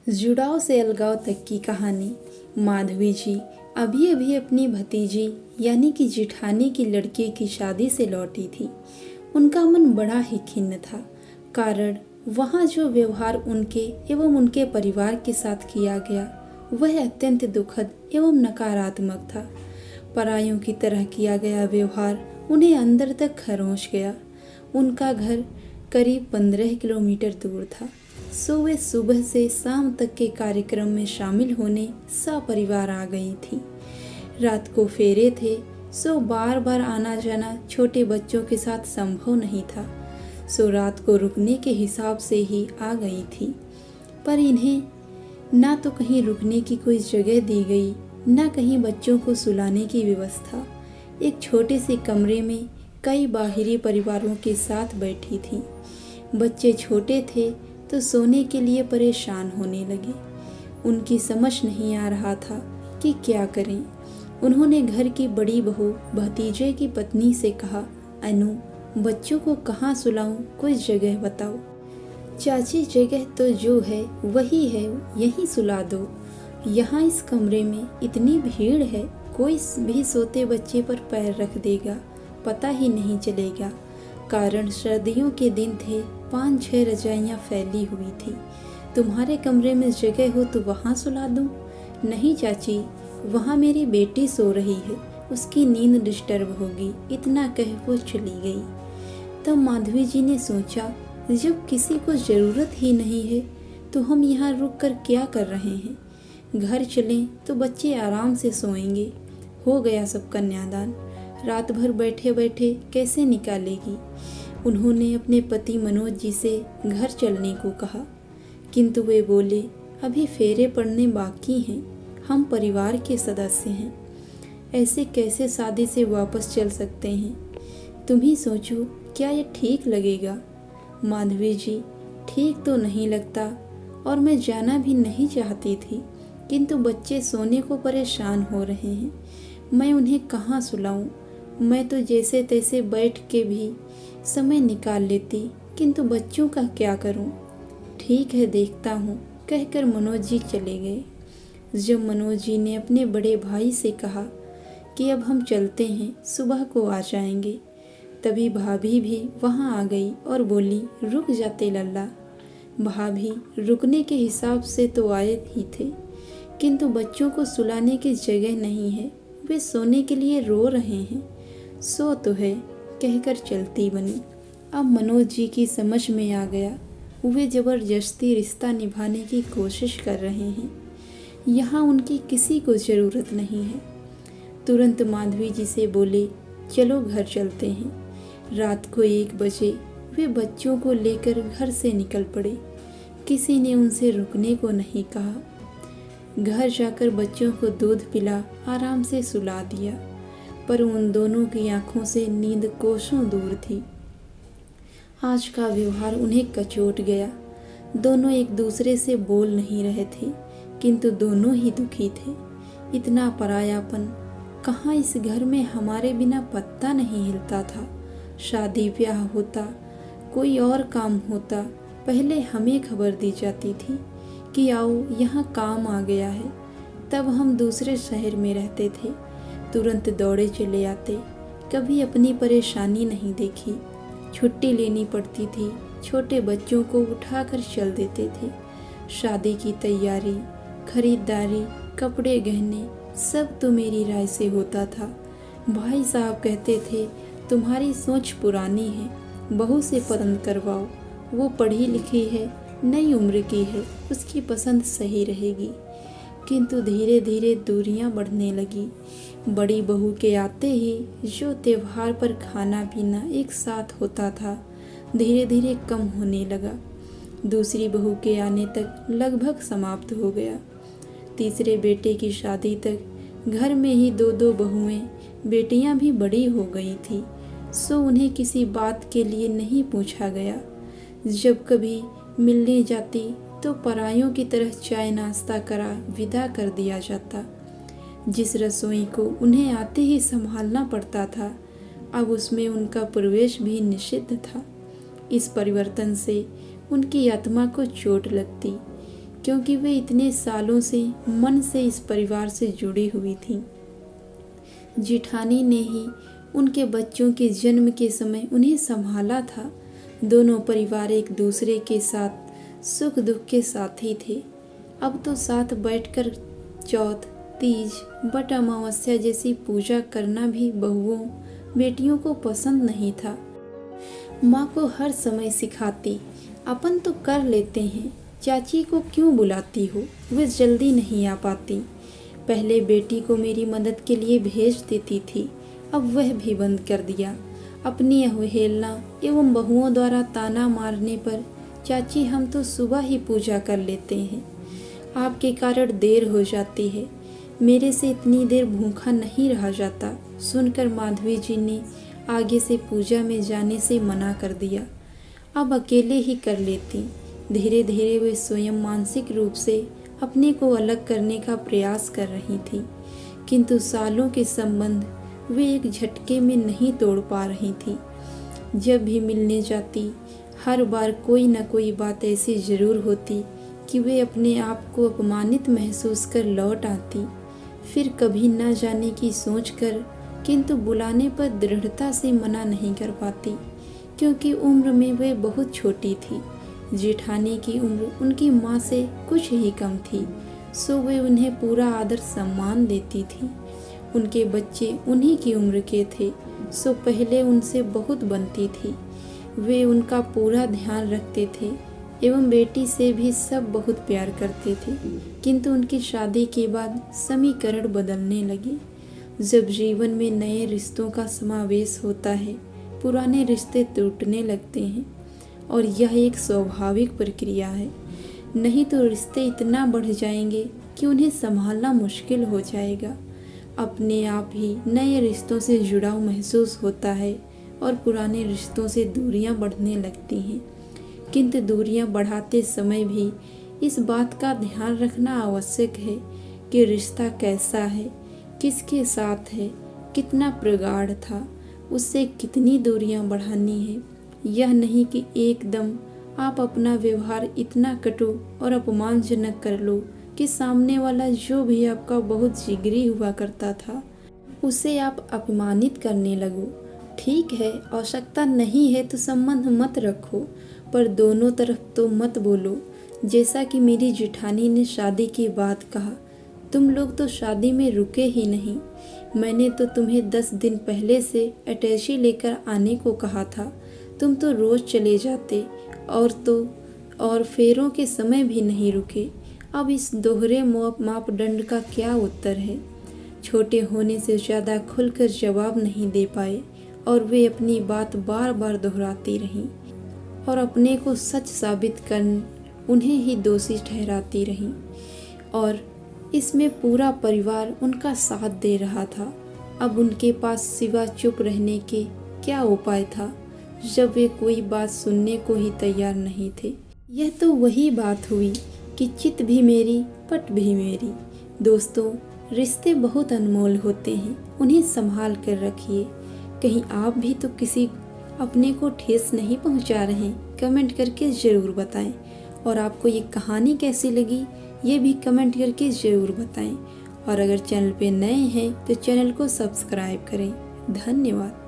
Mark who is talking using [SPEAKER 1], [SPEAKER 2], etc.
[SPEAKER 1] जुड़ाव से अलगाव तक की कहानी। माधवी जी अभी अभी अपनी भतीजी यानी कि जिठानी की लड़के की शादी से लौटी थी। उनका मन बड़ा ही खिन्न था, कारण वहाँ जो व्यवहार उनके एवं उनके परिवार के साथ किया गया वह अत्यंत दुखद एवं नकारात्मक था। परायों की तरह किया गया व्यवहार उन्हें अंदर तक खरोंच गया। उनका घर करीब 15 किलोमीटर दूर था, सो वे सुबह से शाम तक के कार्यक्रम में शामिल होने सपरिवार आ गई थी। रात को फेरे थे, सो बार बार आना जाना छोटे बच्चों के साथ संभव नहीं था, सो रात को रुकने के हिसाब से ही आ गई थी। पर इन्हें ना तो कहीं रुकने की कोई जगह दी गई, ना कहीं बच्चों को सुलाने की व्यवस्था। एक छोटे से कमरे में कई बाहरी परिवारों के साथ बैठी थी। बच्चे छोटे थे तो सोने के लिए परेशान होने लगे। उनकी समझ नहीं आ रहा था कि क्या करें। उन्होंने घर की बड़ी बहू भतीजे की पत्नी से कहा, अनु, बच्चों को कहाँ सुलाऊं, कोई जगह बताओ। चाची, जगह तो जो है वही है, यहीं सुला दो। यहाँ इस कमरे में इतनी भीड़ है, कोई भी सोते बच्चे पर पैर रख देगा, पता ही नहीं चलेगा। कारण सर्दियों के दिन थे, 5-6 रजाइयाँ फैली हुई थी। तुम्हारे कमरे में जगह हो तो वहाँ सुला दूँ? नहीं चाची, वहाँ मेरी बेटी सो रही है, उसकी नींद डिस्टर्ब होगी, इतना कह वो चली गई। तब माधवी जी ने सोचा, जब किसी को ज़रूरत ही नहीं है तो हम यहाँ रुक कर क्या कर रहे हैं। घर चलें तो बच्चे आराम से सोएंगे। हो गया सब कन्यादान, रात भर बैठे बैठे कैसे निकालेगी। उन्होंने अपने पति मनोज जी से घर चलने को कहा, किंतु वे बोले, अभी फेरे पड़ने बाकी हैं, हम परिवार के सदस्य हैं, ऐसे कैसे शादी से वापस चल सकते हैं। तुम ही सोचो, क्या ये ठीक लगेगा। माधवी जी, ठीक तो नहीं लगता और मैं जाना भी नहीं चाहती थी, किंतु बच्चे सोने को परेशान हो रहे हैं, मैं उन्हें कहाँ सुलाऊं। मैं तो जैसे तैसे बैठ के भी समय निकाल लेती, किंतु बच्चों का क्या करूं। ठीक है, देखता हूं, कहकर मनोज जी चले गए। जब मनोज जी ने अपने बड़े भाई से कहा कि अब हम चलते हैं, सुबह को आ जाएंगे, तभी भाभी भी वहां आ गई और बोली, रुक जाते लल्ला। भाभी रुकने के हिसाब से तो आए ही थे, किंतु बच्चों को सुलाने की जगह नहीं है, वे सोने के लिए रो रहे हैं। सो तो है, कहकर चलती बनी। अब मनोज जी की समझ में आ गया, वे जबरदस्ती रिश्ता निभाने की कोशिश कर रहे हैं। यहाँ उनकी किसी को ज़रूरत नहीं है। तुरंत माधवी जी से बोले, चलो घर चलते हैं। रात को 1 बजे वे बच्चों को लेकर घर से निकल पड़े। किसी ने उनसे रुकने को नहीं कहा। घर जाकर बच्चों को दूध पिला आराम से सुला दिया, पर उन दोनों की आंखों से नींद कोसों दूर थी। आज का व्यवहार उन्हें कचोट गया। दोनों एक दूसरे से बोल नहीं रहे थे, किंतु दोनों ही दुखी थे। इतना परायापन, कहाँ इस घर में हमारे बिना पत्ता नहीं हिलता था। शादी ब्याह होता, कोई और काम होता, पहले हमें खबर दी जाती थी कि आओ यहाँ काम आ गया है। तब हम दूसरे शहर में रहते थे, तुरंत दौड़े चले आते, कभी अपनी परेशानी नहीं देखी। छुट्टी लेनी पड़ती थी, छोटे बच्चों को उठाकर चल देते थे। शादी की तैयारी, खरीदारी, कपड़े गहने सब तो मेरी राय से होता था। भाई साहब कहते थे, तुम्हारी सोच पुरानी है, बहू से पसंद करवाओ, वो पढ़ी लिखी है, नई उम्र की है, उसकी पसंद सही रहेगी। किंतु धीरे धीरे दूरियां बढ़ने लगी। बड़ी बहू के आते ही जो त्योहार पर खाना पीना एक साथ होता था, धीरे धीरे कम होने लगा। दूसरी बहू के आने तक लगभग समाप्त हो गया। तीसरे बेटे की शादी तक घर में ही 2-2 बहुएं, बेटियां भी बड़ी हो गई थी, सो उन्हें किसी बात के लिए नहीं पूछा गया। जब कभी मिलने जाती तो परायों की तरह चाय नाश्ता करा विदा कर दिया जाता। जिस रसोई को उन्हें आते ही संभालना पड़ता था, अब उसमें उनका प्रवेश भी निषिद्ध था। इस परिवर्तन से उनकी आत्मा को चोट लगती, क्योंकि वे इतने सालों से मन से इस परिवार से जुड़ी हुई थीं। जेठानी ने ही उनके बच्चों के जन्म के समय उन्हें संभाला था। दोनों परिवार एक दूसरे के साथ सुख दुख के साथी थे। अब तो साथ बैठकर चौथ, तीज, बट अमावस्या जैसी पूजा करना भी बहुओं बेटियों को पसंद नहीं था। माँ को हर समय सिखाती, अपन तो कर लेते हैं, चाची को क्यों बुलाती हो, वे जल्दी नहीं आ पाती। पहले बेटी को मेरी मदद के लिए भेज देती थी, अब वह भी बंद कर दिया। अपनी अवहेलना एवं बहुओं द्वारा ताना मारने पर चाची हम तो सुबह ही पूजा कर लेते हैं, आपके कारण देर हो जाती है, मेरे से इतनी देर भूखा नहीं रहा जाता। सुनकर माधवी जी ने आगे से पूजा में जाने से मना कर दिया। अब अकेले ही कर लेती। धीरे धीरे वे स्वयं मानसिक रूप से अपने को अलग करने का प्रयास कर रही थी, किंतु सालों के संबंध वे एक झटके में नहीं तोड़ पा रही थी। जब भी मिलने जाती, हर बार कोई न कोई बात ऐसी जरूर होती कि वे अपने आप को अपमानित महसूस कर लौट आती। फिर कभी न जाने की सोच कर, किंतु बुलाने पर दृढ़ता से मना नहीं कर पाती, क्योंकि उम्र में वे बहुत छोटी थी। जेठानी की उम्र उनकी माँ से कुछ ही कम थी, सो वे उन्हें पूरा आदर सम्मान देती थी। उनके बच्चे उन्हीं की उम्र के थे, सो पहले उनसे बहुत बनती थी। वे उनका पूरा ध्यान रखते थे एवं बेटी से भी सब बहुत प्यार करते थे। किंतु उनकी शादी के बाद समीकरण बदलने लगे। जब जीवन में नए रिश्तों का समावेश होता है, पुराने रिश्ते टूटने लगते हैं, और यह एक स्वाभाविक प्रक्रिया है। नहीं तो रिश्ते इतना बढ़ जाएंगे कि उन्हें संभालना मुश्किल हो जाएगा। अपने आप ही नए रिश्तों से जुड़ाव महसूस होता है और पुराने रिश्तों से दूरियां बढ़ने लगती हैं। किंतु दूरियां बढ़ाते समय भी इस बात का ध्यान रखना आवश्यक है कि रिश्ता कैसा है, किसके साथ है, कितना प्रगाढ़ था, उससे कितनी दूरियां बढ़ानी है। यह नहीं कि एकदम आप अपना व्यवहार इतना कटु और अपमानजनक कर लो कि सामने वाला जो भी आपका बहुत जिगरी हुआ करता था, उसे आप अपमानित करने लगो। ठीक है, आवश्यकता नहीं है तो संबंध मत रखो, पर दोनों तरफ तो मत बोलो। जैसा कि मेरी जेठानी ने शादी के बाद कहा, तुम लोग तो शादी में रुके ही नहीं। मैंने तो तुम्हें 10 दिन पहले से अटैची लेकर आने को कहा था, तुम तो रोज चले जाते और फेरों के समय भी नहीं रुके। अब इस दोहरे मापदंड का क्या उत्तर है? छोटे होने से ज़्यादा खुलकर जवाब नहीं दे पाए और वे अपनी बात बार बार दोहराती रहीं और अपने को सच साबित कर उन्हें ही दोषी ठहराती रहीं, और इसमें पूरा परिवार उनका साथ दे रहा था। अब उनके पास सिवा चुप रहने के क्या उपाय था, जब वे कोई बात सुनने को ही तैयार नहीं थे। यह तो वही बात हुई कि चित भी मेरी पट भी मेरी। दोस्तों, रिश्ते बहुत अनमोल होते हैं, उन्हें संभाल कर रखिए। कहीं आप भी तो किसी अपने को ठेस नहीं पहुंचा रहे? कमेंट करके ज़रूर बताएं। और आपको ये कहानी कैसी लगी, ये भी कमेंट करके ज़रूर बताएं। और अगर चैनल पे नए हैं तो चैनल को सब्सक्राइब करें। धन्यवाद।